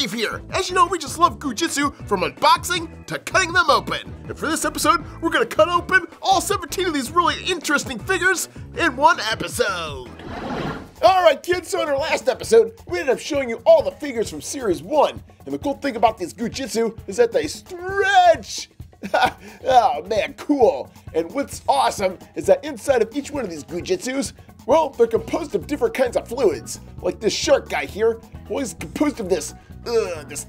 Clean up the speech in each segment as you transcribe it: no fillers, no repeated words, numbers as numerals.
Steve here. As you know, we just love GOO Jitsu from unboxing to cutting them open. And for this episode, we're gonna cut open all 17 of these really interesting figures in one episode. Alright kids, so in our last episode, we ended up showing you all the figures from Series 1. And the cool thing about these GOO Jitsu is that they stretch! Oh man, cool. And what's awesome is that inside of each one of these GOO Jitsus, well, they're composed of different kinds of fluids. Like this shark guy here, well, he's composed of this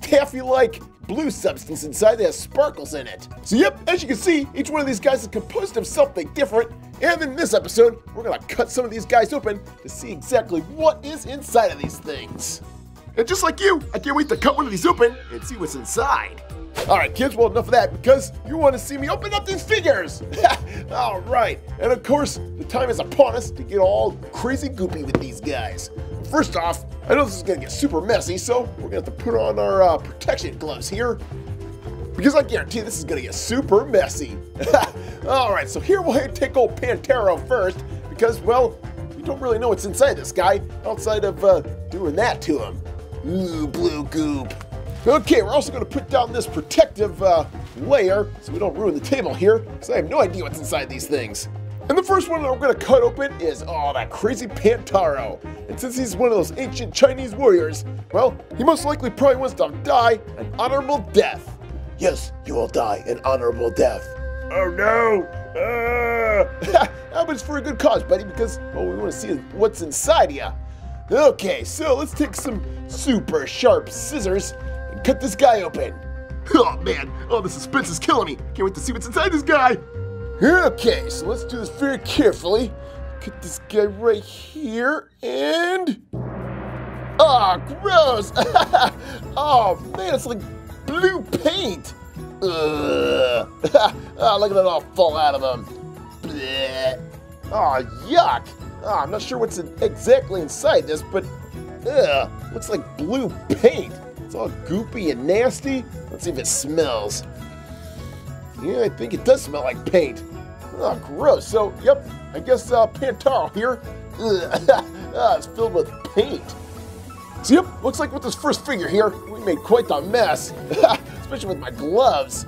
taffy-like blue substance inside that has sparkles in it. So yep, as you can see, each one of these guys is composed of something different. And in this episode, we're gonna cut some of these guys open to see exactly what is inside of these things. And just like you, I can't wait to cut one of these open and see what's inside. Alright kids, well enough of that because you want to see me open up these figures! Alright, and of course, the time is upon us to get all crazy goopy with these guys. First off, I know this is going to get super messy, so we're going to have to put on our protection gloves here. Because I guarantee this is going to get super messy. Alright, so here we'll take old Pantera first because, well, we don't really know what's inside this guy outside of doing that to him. Ooh, blue goop. Okay, we're also going to put down this protective layer so we don't ruin the table here, because I have no idea what's inside these things. And the first one that we're going to cut open is, that crazy Pantera. And since he's one of those ancient Chinese warriors, well, he most likely probably wants to die an honorable death. Yes, you will die an honorable death. Oh no! But it's for a good cause, buddy, because, well, we want to see what's inside you. Okay, so let's take some super sharp scissors and cut this guy open. Oh man, the suspense is killing me. Can't wait to see what's inside this guy. Okay, so let's do this very carefully. Cut this guy right here and... Oh, gross! Oh man, it's like blue paint. Look at it all fall out of him. Blech. Oh, yuck. I'm not sure what's exactly inside this, but looks like blue paint. It's all goopy and nasty. Let's see if it smells. Yeah, I think it does smell like paint. Oh, gross. So, yep, I guess Pantera here it's filled with paint. So, yep, looks like with this first figure here, we made quite the mess, especially with my gloves.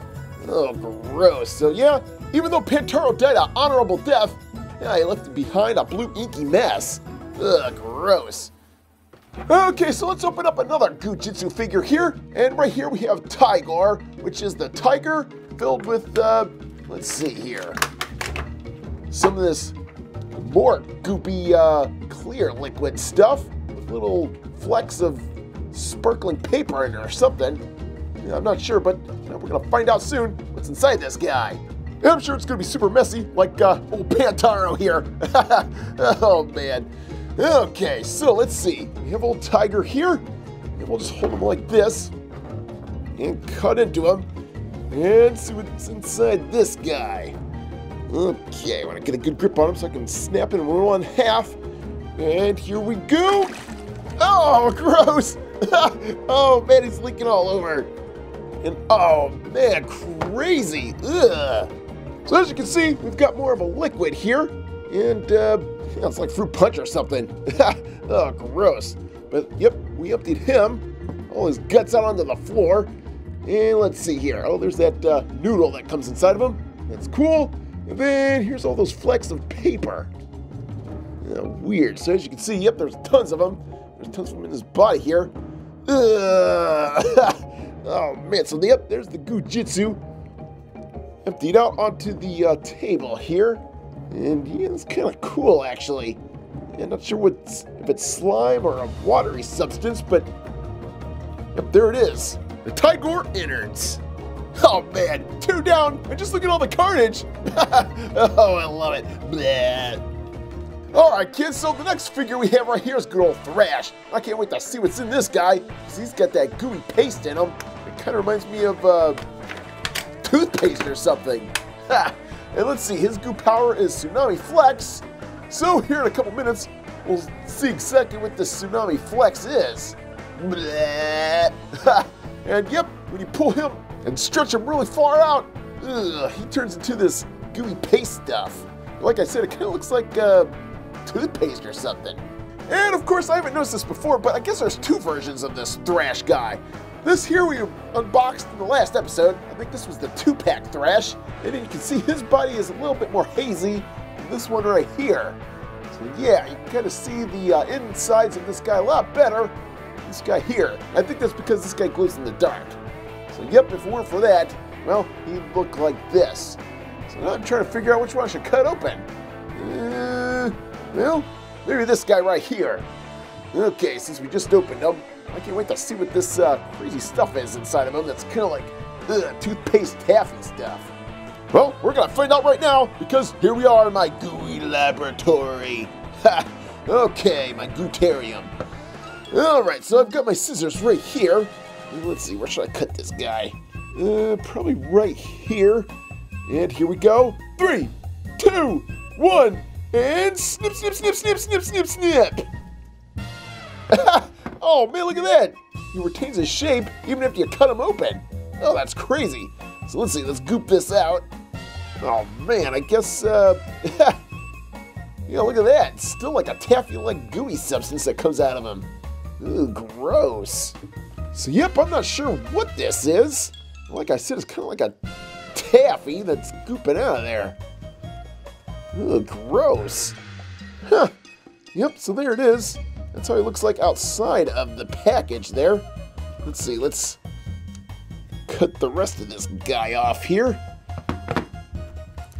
Oh, gross. So, yeah, even though Pantera died an honorable death, he left behind a blue inky mess. Ugh, gross. Okay, so let's open up another GOO Jitsu figure here. And right here we have Tiger, which is the tiger filled with, let's see here, some of this more goopy, clear liquid stuff with little flecks of sparkling paper in it or something. Yeah, I'm not sure, but we're going to find out soon what's inside this guy. And I'm sure it's going to be super messy, like old Pantera here. Oh, man. Okay, so let's see. We have old Tiger here. And we'll just hold him like this and cut into him and see what's inside this guy. Okay, I want to get a good grip on him so I can snap him in one half. And here we go. Oh, gross. Oh, man, he's leaking all over. And oh, man, crazy. Ugh. So as you can see, we've got more of a liquid here, and it's like fruit punch or something. Oh, gross. But yep, we emptied him, all his guts out onto the floor. And let's see here. Oh, there's that noodle that comes inside of him. That's cool. And then here's all those flecks of paper. Weird. So as you can see, yep, there's tons of them. There's tons of them in his body here. Oh man, so yep, there's the GOO Jitsu. Emptied out onto the table here, and yeah, it's kind of cool actually. Yeah, not sure if it's slime or a watery substance, but yep, there it is. The Tiger innards. Oh man, 2 down, and just look at all the carnage. Oh, I love it. Bleh. Alright kids, so the next figure we have right here is good old Thrash. I can't wait to see what's in this guy, because he's got that gooey paste in him. It kind of reminds me of toothpaste or something. And let's see, his goo power is Tsunami Flex. So here in a couple minutes, we'll see exactly what this Tsunami Flex is. And yep, when you pull him and stretch him really far out, he turns into this gooey paste stuff. Like I said, it kind of looks like toothpaste or something. And of course, I haven't noticed this before, but I guess there's 2 versions of this Thrash guy. This here we unboxed in the last episode. I think this was the 2-pack Thrash. And you can see his body is a little bit more hazy than this one right here. So yeah, you can kind of see the insides of this guy a lot better than this guy here. I think that's because this guy glows in the dark. So yep, if it weren't for that, well, he'd look like this. So now I'm trying to figure out which one I should cut open. Well, maybe this guy right here. Okay, since we just opened him, I can't wait to see what this crazy stuff is inside of him that's kind of like toothpaste taffy stuff. Well, we're gonna find out right now because here we are in my gooey laboratory. Ha! Okay, my gootarium. Alright, so I've got my scissors right here. Let's see, where should I cut this guy? Probably right here. And here we go. 3, 2, 1, and snip, snip, snip, snip, snip, snip, snip. Oh man, look at that. He retains his shape even after you cut him open. Oh, that's crazy. So let's see, let's goop this out. Oh man, I guess, yeah, look at that. It's still like a taffy-like gooey substance that comes out of him. Ooh, gross. So yep, I'm not sure what this is. Like I said, it's kind of like a taffy that's gooping out of there. Ooh, gross. Huh. Yep, so there it is. That's how he looks like outside of the package there. Let's see, let's cut the rest of this guy off here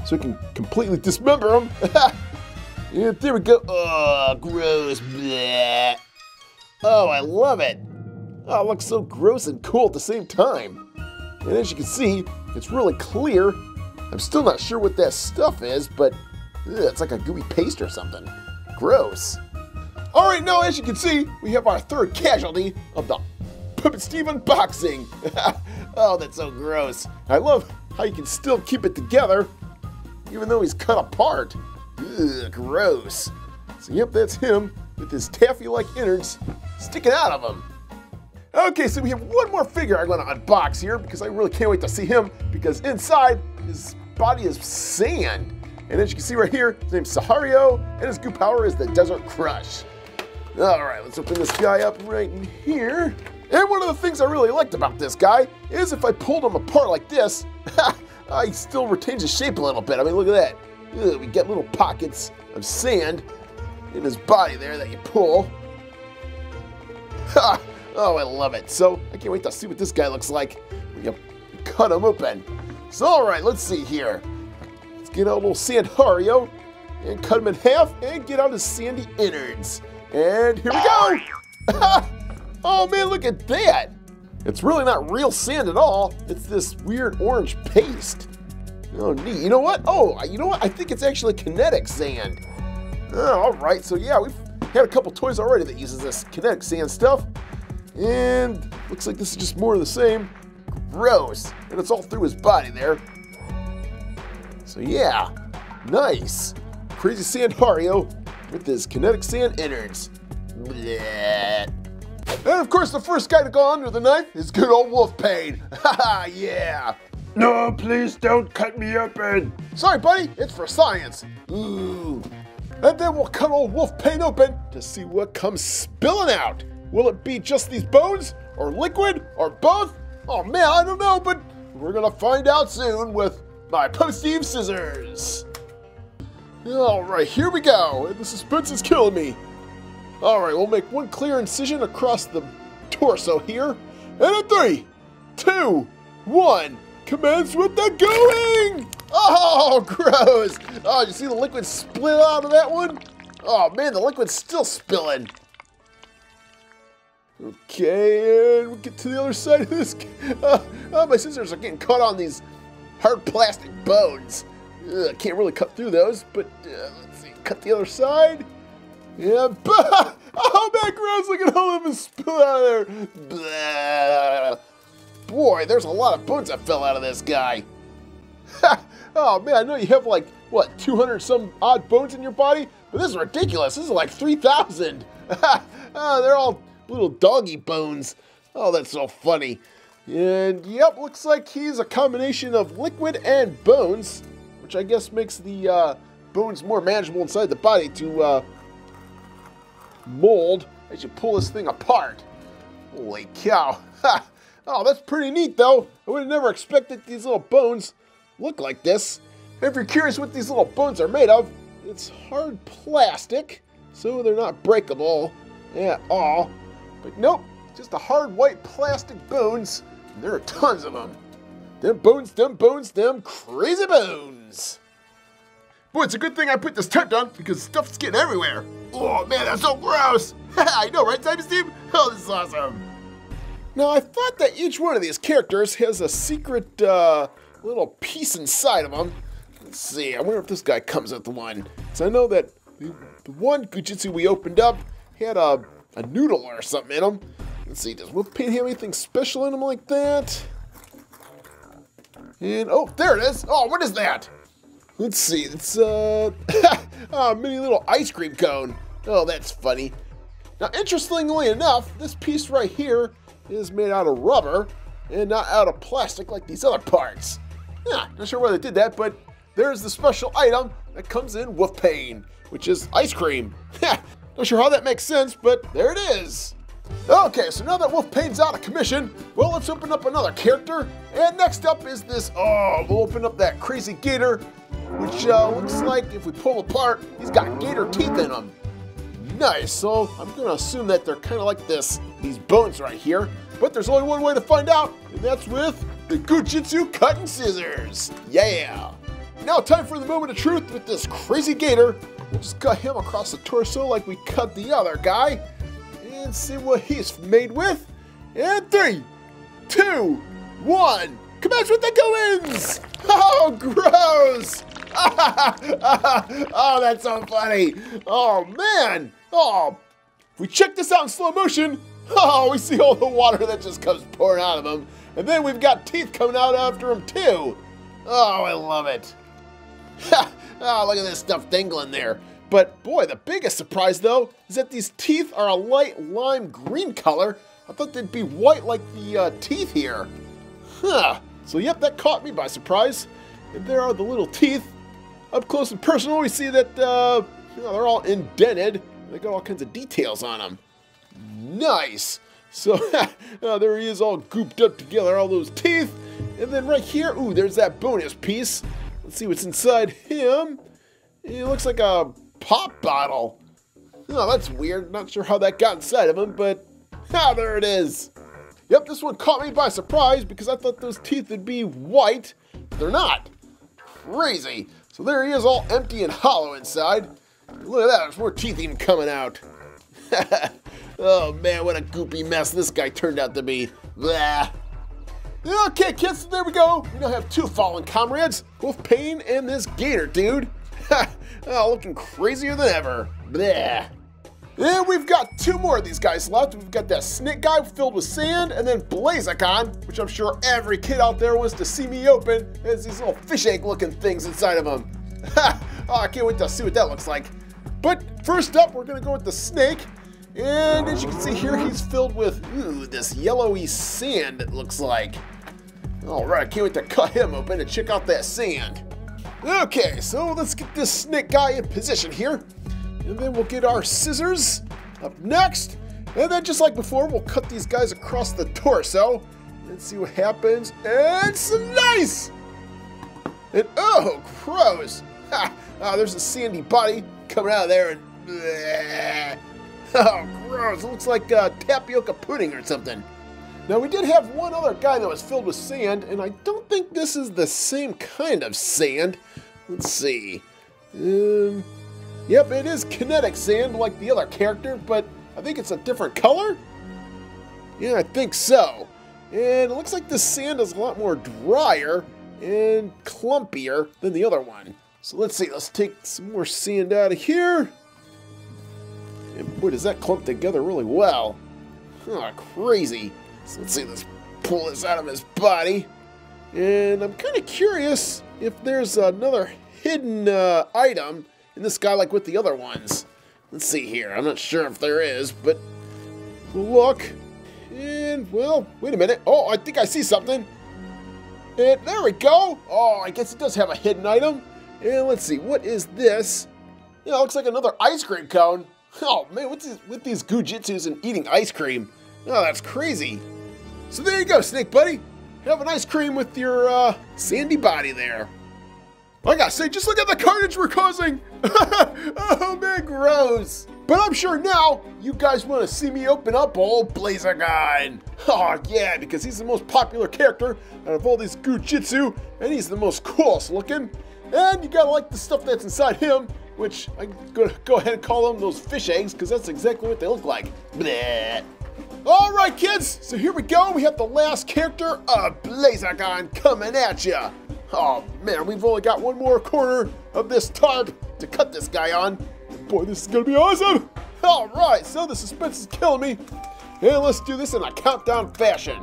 so we can completely dismember him. And there we go. Oh, gross. Bleh. Oh, I love it. Oh, it looks so gross and cool at the same time. And as you can see, it's really clear. I'm still not sure what that stuff is, but it's like a gooey paste or something. Gross. All right, now as you can see, we have our third casualty of the Puppet Steve unboxing. Oh, that's so gross. I love how you can still keep it together, even though he's cut apart. Ugh, gross. So yep, that's him with his taffy-like innards sticking out of him. Okay, so we have one more figure I'm going to unbox here because I really can't wait to see him because inside his body is sand. And as you can see right here, his name's Sahario and his goo power is the Desert Crush. All right, let's open this guy up right in here. And one of the things I really liked about this guy is if I pulled him apart like this, he still retains his shape a little bit. I mean, look at that. Ugh, we get little pockets of sand in his body there that you pull. Oh, I love it. So I can't wait to see what this guy looks like when you cut him open. So all right, let's see here. Let's get out a little Sandario and cut him in half and get out his sandy innards. And here we go! Oh man, look at that! It's really not real sand at all. It's this weird orange paste. Oh, neat. You know what? Oh, you know what? I think it's actually kinetic sand. Oh, all right, so yeah, we've had a couple toys already that uses this kinetic sand stuff. And looks like this is just more of the same. Gross. And it's all through his body there. So yeah, nice. Crazy Sandario with his kinetic sand innards. Blech. And of course, the first guy to go under the knife is good old Wolfpain. Haha, yeah. No, please don't cut me open. Sorry, buddy, it's for science. Ooh. And then we'll cut old Wolfpain open to see what comes spilling out. Will it be just these bones, or liquid, or both? Oh man, I don't know, but we're gonna find out soon with my Puppet Steve scissors. All right, here we go. The suspense is killing me. All right, we'll make one clear incision across the torso here. And in 3, 2, 1, commence with the gooing! Oh, gross! Oh, you see the liquid split out of that one? Oh man, the liquid's still spilling. Okay, and we'll get to the other side of this. My scissors are getting caught on these hard plastic bones. I can't really cut through those, but let's see. Cut the other side. Yeah. Oh, man, gross. Look at all of them spill out of there. Blah. Boy, there's a lot of bones that fell out of this guy. Oh, man, I know you have like, what, 200 some odd bones in your body? But this is ridiculous. This is like 3,000. Oh, they're all little doggy bones. Oh, that's so funny. And yep, looks like he's a combination of liquid and bones, which I guess makes the bones more manageable inside the body to mold as you pull this thing apart. Holy cow. Oh, that's pretty neat, though. I would have never expected these little bones look like this. If you're curious what these little bones are made of, it's hard plastic, so they're not breakable at all. But nope, just a hard white plastic bones. There are tons of them. Them bones, them crazy bones. Boy, it's a good thing I put this tent on because stuff's getting everywhere. Oh man, that's so gross. I know, right, Simon Steve? Oh, this is awesome. Now, I thought that each one of these characters has a secret little piece inside of them. Let's see, I wonder if this guy comes with the one. So I know that the one GOO JIT we opened up had a noodle or something in him. Let's see, does Wolf Pain have anything special in him like that? And, oh, there it is. Oh, what is that? Let's see, it's a mini little ice cream cone. Oh, that's funny. Now, interestingly enough, this piece right here is made out of rubber and not out of plastic like these other parts. Yeah, not sure why they did that, but there's the special item that comes in Wolf Pain, which is ice cream. Not sure how that makes sense, but there it is. Okay, so now that Wolf Pain's out of commission, well, let's open up another character. And next up is this, we'll open up that crazy Gator, which looks like if we pull apart, he's got Gator teeth in him. Nice, so I'm gonna assume that they're kind of like these bones right here, but there's only one way to find out, and that's with the GOO JIT cutting scissors. Yeah. Now time for the moment of truth with this crazy Gator. We'll just cut him across the torso like we cut the other guy, and see what he's made with. And 3, 2, 1, commence with the go-ins! Oh, gross! Oh, that's so funny. Oh, man. Oh, if we check this out in slow motion, oh, we see all the water that just comes pouring out of him. And then we've got teeth coming out after him, too. Oh, I love it. Oh, look at this stuff dangling there. But, boy, the biggest surprise, though, is that these teeth are a light lime green color. I thought they'd be white like the teeth here. Huh. So, yep, that caught me by surprise. And there are the little teeth. Up close and personal, we see that they're all indented. They got all kinds of details on them. Nice. So there he is all gooped up together, all those teeth. And then right here, ooh, there's that bonus piece. Let's see what's inside him. It looks like a pop bottle. Oh, that's weird. Not sure how that got inside of him, but there it is. Yep, this one caught me by surprise because I thought those teeth would be white. But they're not. Crazy. So there he is all empty and hollow inside. Look at that, there's more teeth even coming out. Oh man, what a goopy mess this guy turned out to be. Blah. Okay, kids, so there we go. We now have 2 fallen comrades, Wolf Pain and this Gator dude. Oh, looking crazier than ever. Blah. And we've got 2 more of these guys left. We've got that snake guy filled with sand, and then Blazicon, which I'm sure every kid out there wants to see me open. There's these little fish egg looking things inside of them. Oh, I can't wait to see what that looks like. But first up, we're gonna go with the snake. And as you can see here, he's filled with, this yellowy sand, it looks like. All right, I can't wait to cut him open and check out that sand. Okay, so let's get this snake guy in position here. And then we'll get our scissors up next. And then just like before, we'll cut these guys across the torso and see what happens. And slice! And oh, gross. Oh, there's a sandy body coming out of there and bleh. Oh, gross. It looks like tapioca pudding or something. Now, we did have one other guy that was filled with sand, and I don't think this is the same kind of sand. Let's see. Yep, it is kinetic sand like the other character, but I think it's a different color? Yeah, I think so. And it looks like this sand is a lot more drier and clumpier than the other one. So let's see, let's take some more sand out of here. And boy, does that clump together really well. Oh, crazy. So let's see, let's pull this out of his body. And I'm kind of curious if there's another hidden item in this guy like with the other ones. Let's see here. I'm not sure if there is, but we'll look. And, well, wait a minute. Oh, I think I see something. And there we go. Oh, I guess it does have a hidden item. And let's see, what is this? Yeah, it looks like another ice cream cone. Oh, man, what's this, with these GOO JITs and eating ice cream? Oh, that's crazy. So there you go, Snake Buddy. Have an ice cream with your sandy body there. I gotta say, just look at the carnage we're causing. Oh man, gross. But I'm sure now you guys want to see me open up old Blaziken. Oh yeah, because he's the most popular character out of all these GOO Jitsu, and he's the most coolest looking. And you gotta like the stuff that's inside him, which I'm gonna go ahead and call them those fish eggs, because that's exactly what they look like. Bleh. All right, kids, so here we go. We have the last character of Blaziken coming at ya. Oh man, we've only got one more corner of this tarp to cut this guy on. Boy, this is gonna be awesome. All right, so the suspense is killing me. And let's do this in a countdown fashion.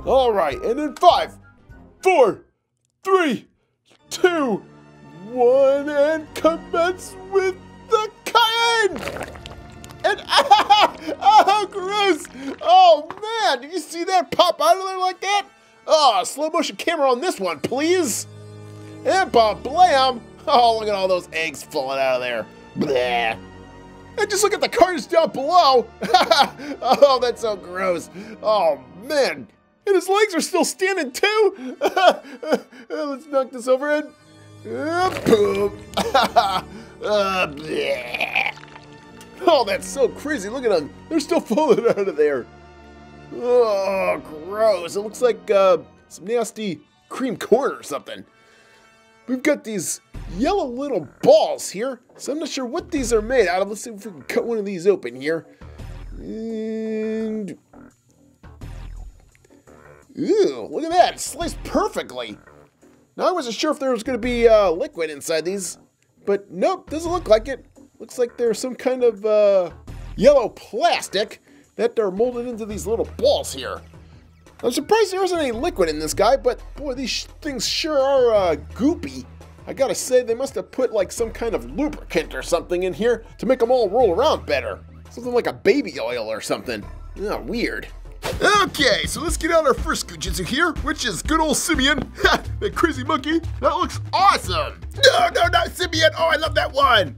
All right, and in 5, 4, 3, 2, 1, and commence with the cutting. And oh, gross. Oh man, did you see that pop out of there like that? Oh, slow motion camera on this one, please. And blam. Oh, look at all those eggs falling out of there. Blah. And just look at the carnage down below. Oh, that's so gross. Oh, man. And his legs are still standing, too. Let's knock this over and boom. Oh, that's so crazy. Look at them. They're still falling out of there. Oh, gross. It looks like some nasty cream corn or something. We've got these yellow little balls here, so I'm not sure what these are made out of. Let's see if we can cut one of these open here. And ew, look at that. It's sliced perfectly. Now, I wasn't sure if there was going to be liquid inside these, but nope, doesn't look like it. Looks like there's some kind of yellow plastic that are molded into these little balls here. I'm surprised there isn't any liquid in this guy, but boy, these things sure are goopy. I gotta say, they must have put like some kind of lubricant or something in here to make them all roll around better. Something like a baby oil or something. Oh, weird. Okay, so let's get out our first GOO Jitsu here, which is good old Simeon. That crazy monkey. That looks awesome. No, not Simeon. Oh, I love that one.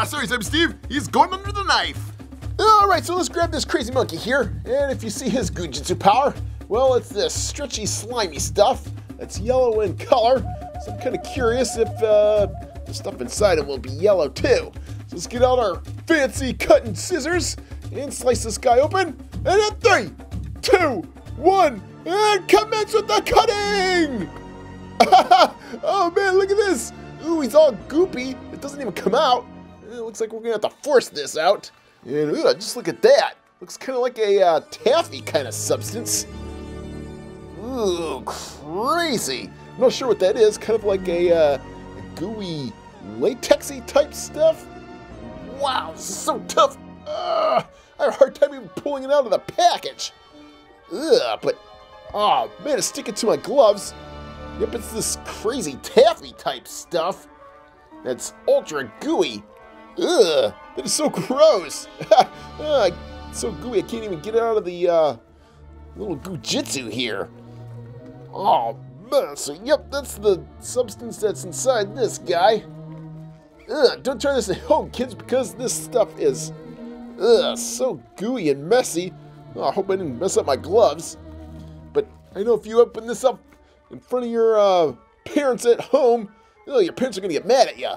Sorry, Steve. He's going under the knife. All right, so let's grab this crazy monkey here. And if you see his GOO Jitsu power, well, it's this stretchy, slimy stuff that's yellow in color. So I'm kind of curious if the stuff inside it will be yellow too. So let's get out our fancy cutting scissors and slice this guy open. And in 3, 2, 1, and commence with the cutting! Oh man, look at this. Ooh, he's all goopy. It doesn't even come out. It looks like we're gonna have to force this out. And ooh, just look at that. Looks kind of like a taffy kind of substance. Ooh, crazy. I'm not sure what that is. Kind of like a gooey, latexy type stuff. Wow, this is so tough. I have a hard time even pulling it out of the package. Ugh, but, oh man, it's sticking to my gloves. Yep, it's this crazy taffy type stuff that's ultra gooey. Ugh, that is so gross. It's so gooey, I can't even get it out of the little GOO Jitsu here. Oh man, so yep, that's the substance that's inside this guy. Ugh, don't try this at home, kids, because this stuff is so gooey and messy. Oh, I hope I didn't mess up my gloves. But I know if you open this up in front of your parents at home, your parents are going to get mad at you.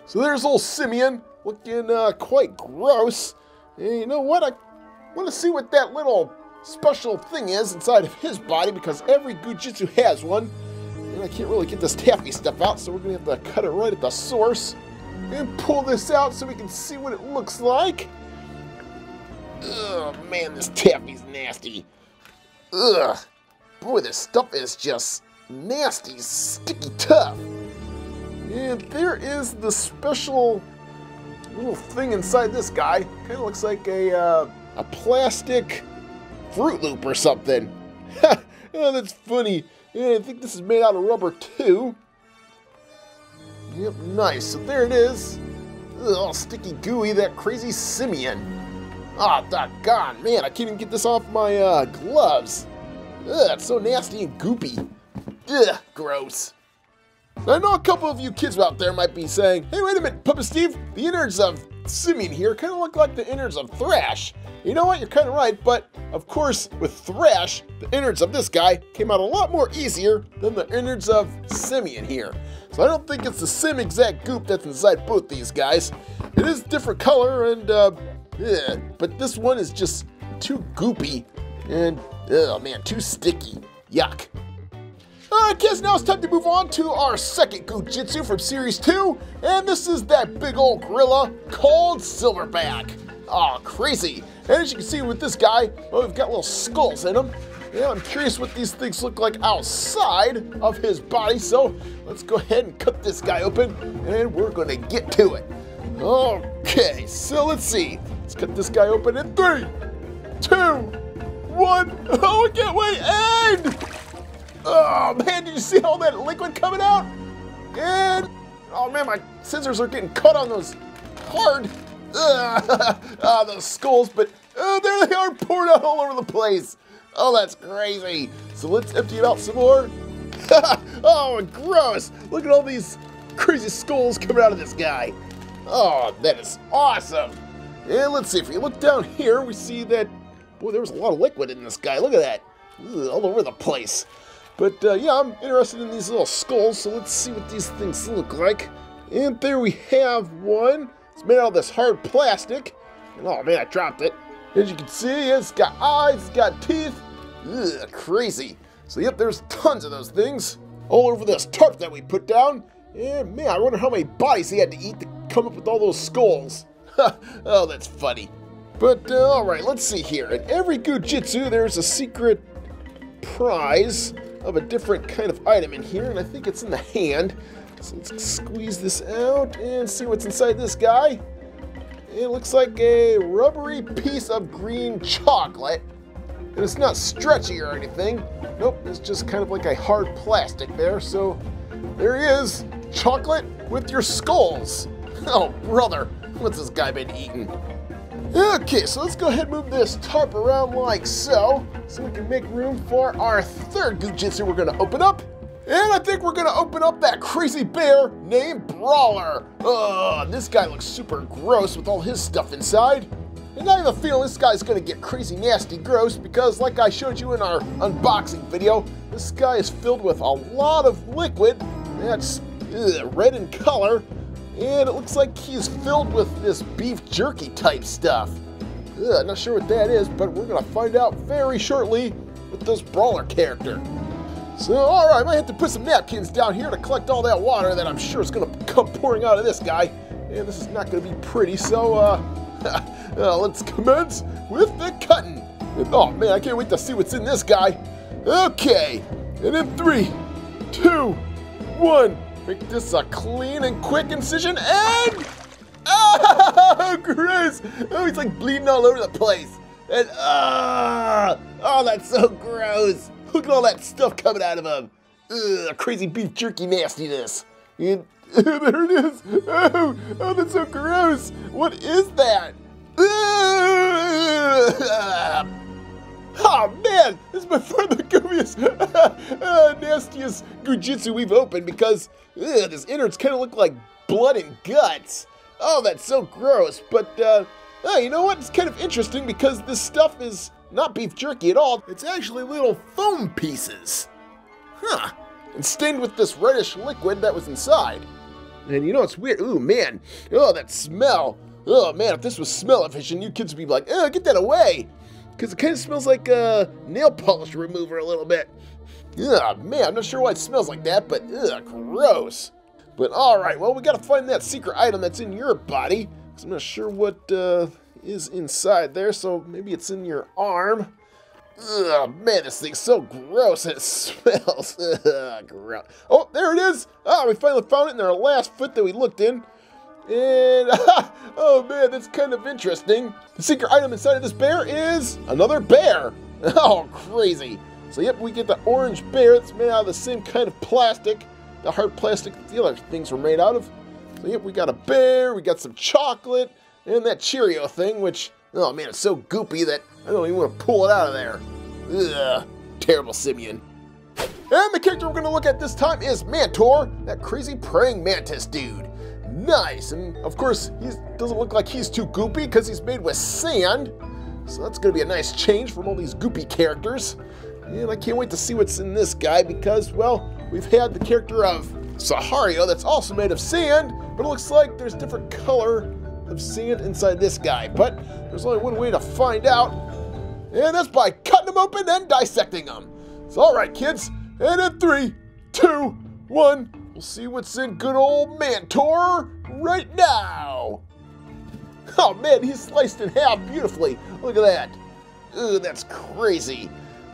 So there's old Simeon, looking quite gross. And you know what? I want to see what that little special thing is inside of his body, because every GOO Jitsu has one. And I can't really get this taffy stuff out, so we're going to have to cut it right at the source. And pull this out so we can see what it looks like. Ugh, man, this taffy's nasty. Ugh, boy, this stuff is just nasty, sticky tough. And there is the special little thing inside this guy. Kind of looks like a plastic Fruit Loop or something. Oh, that's funny. Yeah, I think this is made out of rubber too. Yep, nice. So there it is. Ugh, all sticky gooey, that crazy Simeon. Ah, doggone, man, I can't even get this off my gloves. Ugh, it's so nasty and goopy. Ugh, gross. I know a couple of you kids out there might be saying, hey, wait a minute, Papa Steve, the innards of simian here kind of look like the innards of Thrash. You know what? You're kind of right, but of course, with Thrash, the innards of this guy came out a lot more easier than the innards of Simian here. So I don't think it's the same exact goop that's inside both these guys. It is different color and, yeah, but this one is just too goopy and, oh man, too sticky. Yuck. Alright kids, now it's time to move on to our second GOO Jitsu from Series 2, and this is that big old gorilla called Silverback. Oh, crazy. And as you can see with this guy, well, we've got little skulls in him. Yeah, I'm curious what these things look like outside of his body, so let's go ahead and cut this guy open, and we're going to get to it. Okay, so let's see. Let's cut this guy open in 3, 2, 1. Oh, I can't wait, and... Oh man, did you see all that liquid coming out? And, oh man, my scissors are getting cut on those hard, those skulls, but there they are poured out all over the place. Oh, that's crazy. So let's empty it out some more. Oh, gross. Look at all these crazy skulls coming out of this guy. Oh, that is awesome. And let's see, if we look down here, we see that, boy, there was a lot of liquid in this guy. Look at that, all over the place. But yeah, I'm interested in these little skulls, so let's see what these things look like. And there we have one. It's made out of this hard plastic. And oh man, I dropped it. As you can see, it's got eyes, it's got teeth. Ugh, crazy. So yep, there's tons of those things all over this tarp that we put down. And man, I wonder how many bodies he had to eat to come up with all those skulls. Oh, that's funny. But alright, let's see here. In every GOO Jitsu, there's a secret prize of a different kind of item in here, and I think it's in the hand. So let's squeeze this out and see what's inside this guy. It looks like a rubbery piece of green chocolate, and it's not stretchy or anything. Nope, it's just kind of like a hard plastic there. So there he is, chocolate with your skulls. Oh brother, what's this guy been eating? Okay, so let's go ahead and move this tarp around like so we can make room for our third GOO Jitsu we're gonna open up. And I think we're gonna open up that crazy bear named Brawler. This guy looks super gross with all his stuff inside. And I have a feeling this guy's gonna get crazy nasty gross because like I showed you in our unboxing video, this guy is filled with a lot of liquid that's red in color. And it looks like he's filled with this beef jerky type stuff. Not sure what that is, but we're gonna find out very shortly with this Brawler character. So, alright, I might have to put some napkins down here to collect all that water that I'm sure is gonna come pouring out of this guy. And this is not gonna be pretty, so let's commence with the cutting. And, oh man, I can't wait to see what's in this guy. Okay, and in 3, 2, 1. Make this a clean and quick incision, and oh, gross! Oh, he's like bleeding all over the place. And oh, that's so gross. Look at all that stuff coming out of him. Crazy beef jerky nastiness. And there it is. Oh, that's so gross. What is that? Oh man, this is by far the gooeyest, nastiest GOO Jitsu we've opened because this innards kind of look like blood and guts. Oh, that's so gross. But you know what? It's kind of interesting because this stuff is not beef jerky at all. It's actually little foam pieces. Huh. And stained with this reddish liquid that was inside. And you know, it's weird. Ooh, man. Oh, that smell. Oh, man, if this was smell-o-vision, you kids would be like, get that away. Because it kind of smells like nail polish remover a little bit. Ugh, man, I'm not sure why it smells like that, but gross. But alright, well, we gotta find that secret item that's in your body. Because I'm not sure what is inside there, so maybe it's in your arm. Ugh, man, this thing's so gross and it smells. Ugh, gross. Oh, there it is! Ah, we finally found it in our last foot that we looked in. And, oh man, that's kind of interesting. The secret item inside of this bear is another bear. Oh, crazy. So yep, we get the orange bear that's made out of the same kind of plastic, the hard plastic that the other things were made out of. So yep, we got a bear, we got some chocolate, and that Cheerio thing, which, oh man, it's so goopy that I don't even want to pull it out of there. Ugh, terrible simian. And the character we're going to look at this time is Mantor, that crazy praying mantis dude. Nice, and of course, he doesn't look like he's too goopy because he's made with sand. So that's going to be a nice change from all these goopy characters. And I can't wait to see what's in this guy because, well, we've had the character of Sahario that's also made of sand, but it looks like there's different color of sand inside this guy. But there's only one way to find out, and that's by cutting them open and dissecting them. So all right, kids, and in 3, 2, 1, we'll see what's in good old Mantor right now. Oh man, he's sliced in half beautifully. Look at that. Ooh, that's crazy.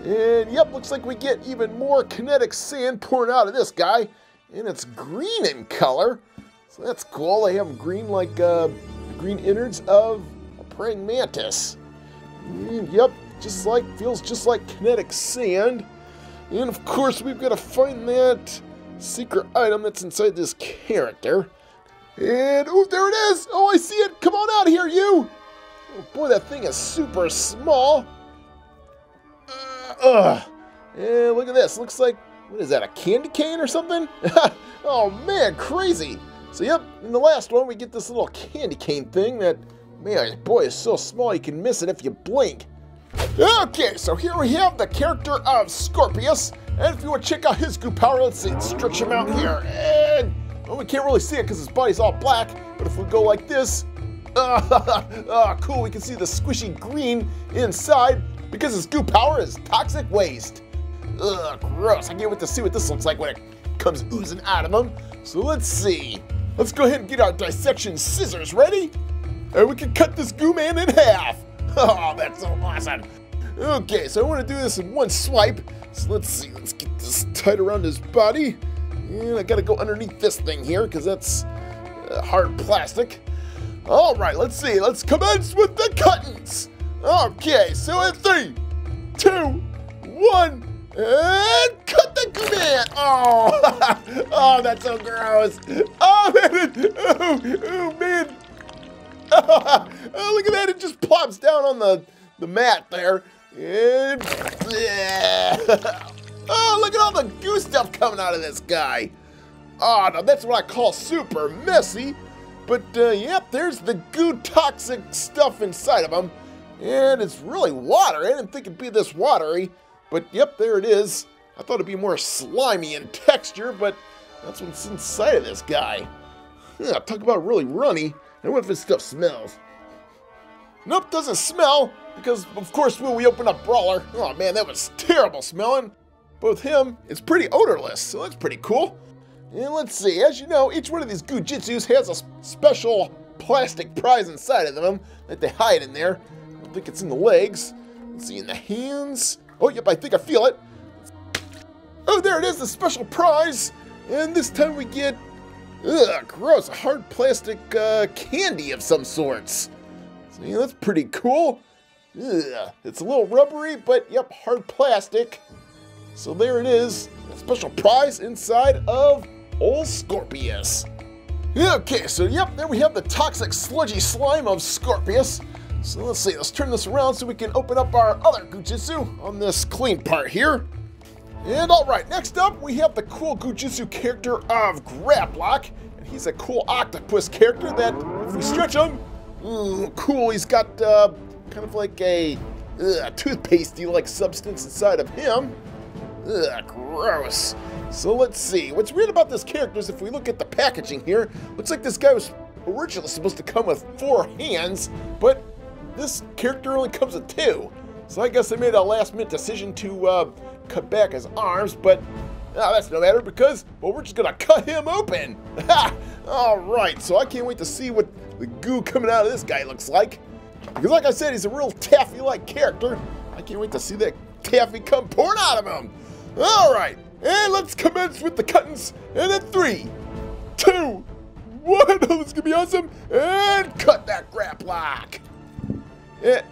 And yep, looks like we get even more kinetic sand pouring out of this guy. And it's green in color. So that's cool. They have them green like green innards of a praying mantis. And yep, feels just like kinetic sand. And of course, we've got to find that secret item that's inside this character. And, oh, there it is! Oh, I see it! Come on out here, you! Oh, boy, that thing is super small. And look at this. Looks like, what is that, a candy cane or something? Oh, man, crazy. So, yep, in the last one, we get this little candy cane thing that, man, boy, is so small you can miss it if you blink. Okay, so here we have the character of Scorpius. And if you want to check out his goo power, let's see, stretch him out here. And, well, we can't really see it because his body's all black. But if we go like this, cool, we can see the squishy green inside because his goo power is toxic waste. Ugh, gross. I can't wait to see what this looks like when it comes oozing out of him. So let's see. Let's go ahead and get our dissection scissors ready. And we can cut this goo man in half. Oh, that's so awesome. Okay, so I want to do this in one swipe. So let's see. Let's get this tight around his body. And I got to go underneath this thing here because that's hard plastic. All right, let's see. Let's commence with the cuttings. Okay, so in 3, 2, 1, and cut the goo man. Oh, oh, that's so gross. Oh, man. Oh, man. Oh, look at that. It just plops down on the mat there. And, yeah. Oh, look at all the goo stuff coming out of this guy. Oh, now that's what I call super messy. But, yep, there's the goo toxic stuff inside of him. And it's really water. I didn't think it'd be this watery. But, yep, there it is. I thought it'd be more slimy in texture, but that's what's inside of this guy. Yeah, talk about really runny. I wonder if this stuff smells. Nope, doesn't smell, because of course when we open up Brawler, oh man, that was terrible smelling. Both him, it's pretty odorless, so that's pretty cool. And let's see, as you know, each one of these GOO JITs has a special plastic prize inside of them that they hide in there. I don't think it's in the legs. Let's see, in the hands. Oh, yep, I think I feel it. Oh, there it is, the special prize. And this time we get, ugh, gross, a hard plastic candy of some sorts. So, yeah, that's pretty cool. Ugh, it's a little rubbery, but yep, hard plastic. So there it is, a special prize inside of old Scorpius. Okay, so yep, there we have the toxic sludgy slime of Scorpius. So let's see, let's turn this around so we can open up our other GOO JITsu on this clean part here. And alright, next up we have the cool GOO JITsu character of Grablock. And he's a cool octopus character that, if we stretch him, ooh, cool, he's got kind of like a toothpastey-like substance inside of him. Ugh, gross. So let's see, what's weird about this character is if we look at the packaging here, looks like this guy was originally supposed to come with 4 hands, but this character only comes with 2. So I guess they made a last-minute decision to cut back his arms, but that's no matter because, well, we're just gonna cut him open. Alright, so I can't wait to see what the goo coming out of this guy looks like. Because like I said, he's a real taffy-like character. I can't wait to see that taffy come pouring out of him. Alright, and let's commence with the cuttings. And in 3, 2, 1, oh, this is gonna be awesome. And cut that Grablock. Yeah.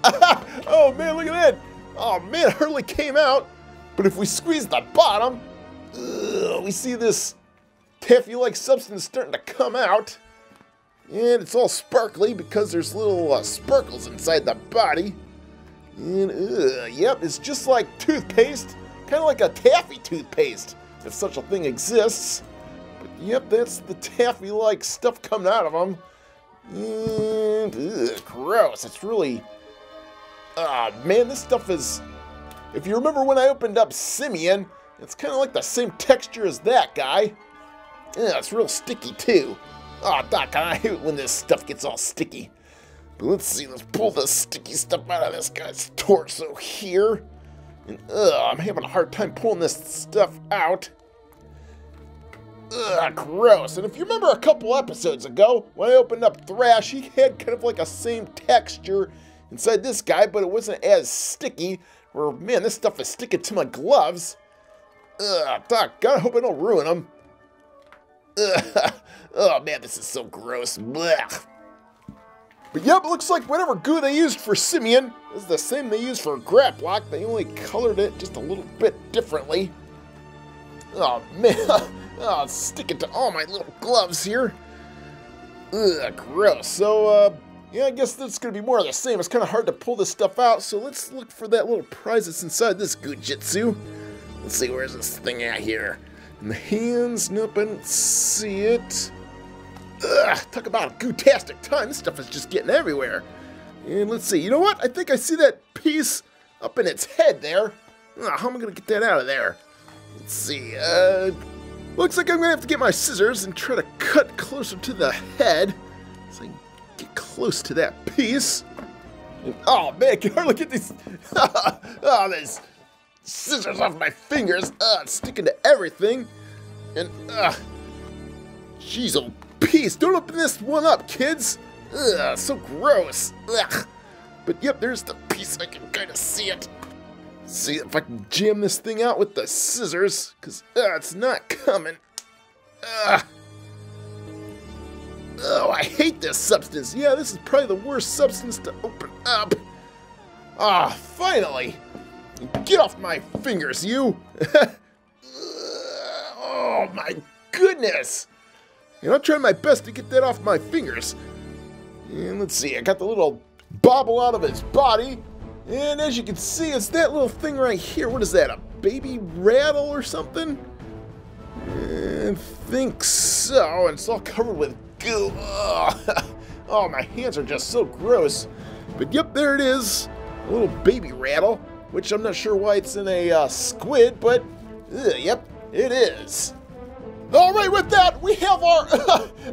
Oh man, look at that. Oh man, it hardly came out. But if we squeeze the bottom, we see this taffy-like substance starting to come out. And it's all sparkly because there's little sparkles inside the body. And, yep, it's just like toothpaste. Kind of like a taffy toothpaste, if such a thing exists. But yep, that's the taffy-like stuff coming out of them. And, ugh, gross. It's really... man, this stuff is... If you remember when I opened up Simeon, it's kind of like the same texture as that guy. Yeah, it's real sticky, too. Oh, Doc, I hate when this stuff gets all sticky. But let's see, let's pull the sticky stuff out of this guy's torso here. And, I'm having a hard time pulling this stuff out. Ugh, gross. And if you remember a couple episodes ago, when I opened up Thrash, he had kind of like a same texture inside this guy, but it wasn't as sticky. Where, man, this stuff is sticking to my gloves. Ugh, Doc, I hope I don't ruin them. Ugh. Oh, man, this is so gross. Blech. But yep, it looks like whatever goo they used for Simeon is the same they used for Grablock. They only colored it just a little bit differently. Oh, man. Oh, it's sticking to all my little gloves here. Ugh, gross. So, yeah, I guess that's going to be more of the same. It's kind of hard to pull this stuff out, so let's look for that little prize that's inside this GOO JIT. Let's see, where's this thing at here? In the hands? Nope, I don't see it. Ugh, talk about a goo-tastic time. This stuff is just getting everywhere. And let's see, you know what? I think I see that piece up in its head there. How am I going to get that out of there? Let's see, looks like I'm going to have to get my scissors and try to cut closer to the head. So I can get close to that piece. And, oh, man, I can hardly get these... oh, these scissors off my fingers. It's sticking to everything. And, jeez, oh, piece. Don't open this one up, kids. Ugh, so gross. Ugh. But, yep, there's the piece. I can kind of see it. See if I can jam this thing out with the scissors, because it's not coming. Oh, I hate this substance. Yeah, this is probably the worst substance to open up. Finally. Get off my fingers, you. Oh, my goodness. You know, I'm trying my best to get that off my fingers. And let's see, I got the little bobble out of his body. And as you can see, it's that little thing right here. What is that, a baby rattle or something? I think so. And it's all covered with goo. Oh, my hands are just so gross. But yep, there it is. A little baby rattle, which I'm not sure why it's in a squid, but yep, it is. All right, with that, we have our,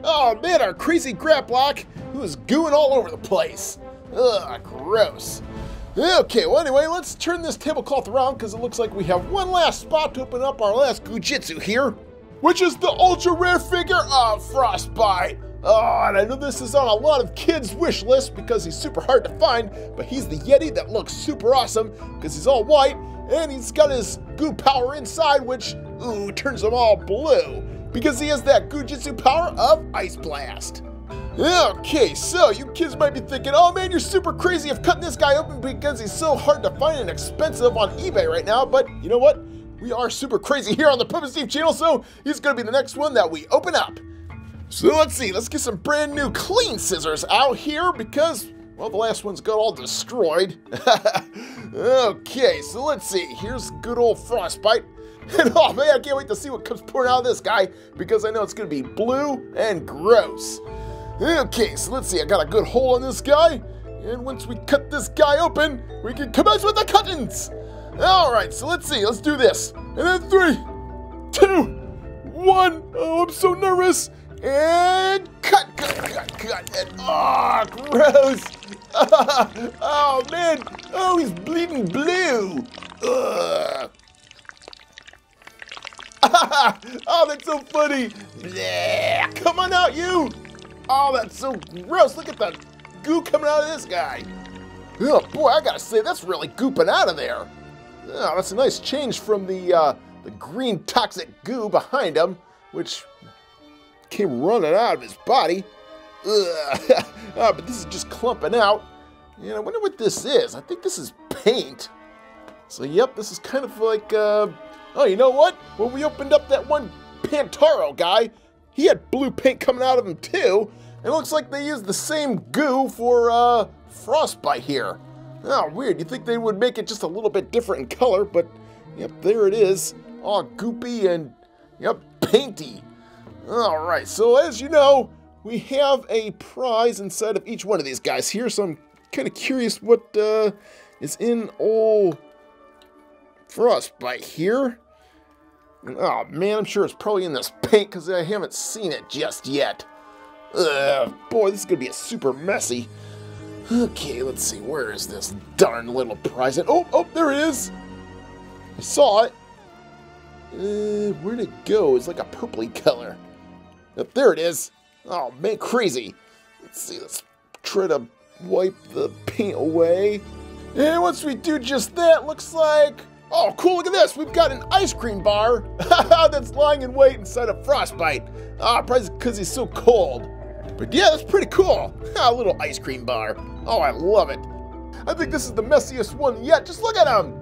oh man, our crazy Grablock, who is gooing all over the place. Ugh, gross. Okay, well anyway, let's turn this tablecloth around because it looks like we have one last spot to open up our last GOO JIT here, which is the ultra rare figure of Frostbite. Oh, and I know this is on a lot of kids' wish lists because he's super hard to find, but he's the Yeti that looks super awesome because he's all white and he's got his goo power inside, which, ooh, turns them all blue because he has that GOO JIT power of Ice Blast. Okay, so you kids might be thinking, oh man, you're super crazy of cutting this guy open because he's so hard to find and expensive on eBay right now, but you know what? We are super crazy here on the Puppet Steve channel, so he's going to be the next one that we open up. So let's see, let's get some brand new clean scissors out here because, well, the last ones got all destroyed. Okay, so let's see, here's good old Frostbite. And oh man, I can't wait to see what comes pouring out of this guy because I know it's going to be blue and gross. Okay, so let's see, I got a good hole in this guy, and once we cut this guy open, we can commence with the cuttings. Alright, so let's see, let's do this. And then 3, 2, 1, oh, I'm so nervous, and cut, and oh, gross. Oh man, oh, he's bleeding blue. Ugh. Oh, that's so funny. Blech. Come on out, you. Oh, that's so gross. Look at the goo coming out of this guy. Oh, boy, I gotta say, that's really gooping out of there. Oh, that's a nice change from the green toxic goo behind him, which came running out of his body. Oh, but this is just clumping out. And I wonder what this is. I think this is paint. So, yep, this is kind of like, oh, you know what? When we opened up that one Pantera guy, he had blue paint coming out of him too, and it looks like they used the same goo for Frostbite here. Oh, weird. You'd think they would make it just a little bit different in color, but yep, there it is. All goopy and, yep, painty. Alright, so as you know, we have a prize inside of each one of these guys here, so I'm kind of curious what is in old Frostbite here. Oh man, I'm sure it's probably in this paint because I haven't seen it just yet. Boy, this is going to be super messy. Okay, let's see, where is this darn little prize? Oh, there it is! I saw it. Where'd it go? It's like a purpley color. Oh, there it is. Oh man, crazy. Let's see, let's try to wipe the paint away. And once we do just that, looks like... Oh, cool, look at this. We've got an ice cream bar that's lying in wait inside of Frostbite. Probably because he's so cold. But yeah, that's pretty cool. A little ice cream bar. Oh, I love it. I think this is the messiest one yet. Just look at him.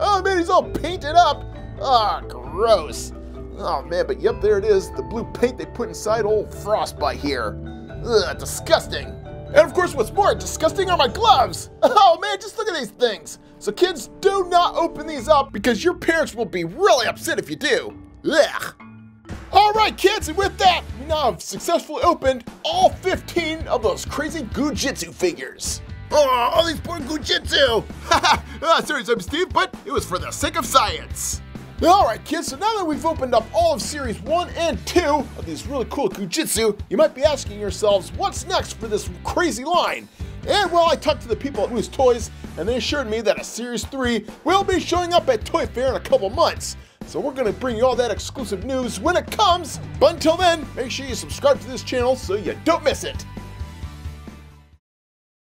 Oh man, he's all painted up. Ah, gross. Oh man, but yep, there it is. The blue paint they put inside old Frostbite here. Ugh, disgusting. And of course, what's more disgusting are my gloves. Oh man, just look at these things. So kids, do not open these up because your parents will be really upset if you do. Ugh. All right, kids, and with that, we now have successfully opened all 15 of those crazy GOO Jitsu figures. Oh, all these poor GOO Jitsu. Sorry, I'm Steve, but it was for the sake of science. Alright kids, so now that we've opened up all of Series 1 and 2 of these really cool GOO Jitsu, you might be asking yourselves, what's next for this crazy line? And well, I talked to the people at Moose Toys, and they assured me that a Series 3 will be showing up at Toy Fair in a couple months. So we're going to bring you all that exclusive news when it comes, but until then, make sure you subscribe to this channel so you don't miss it.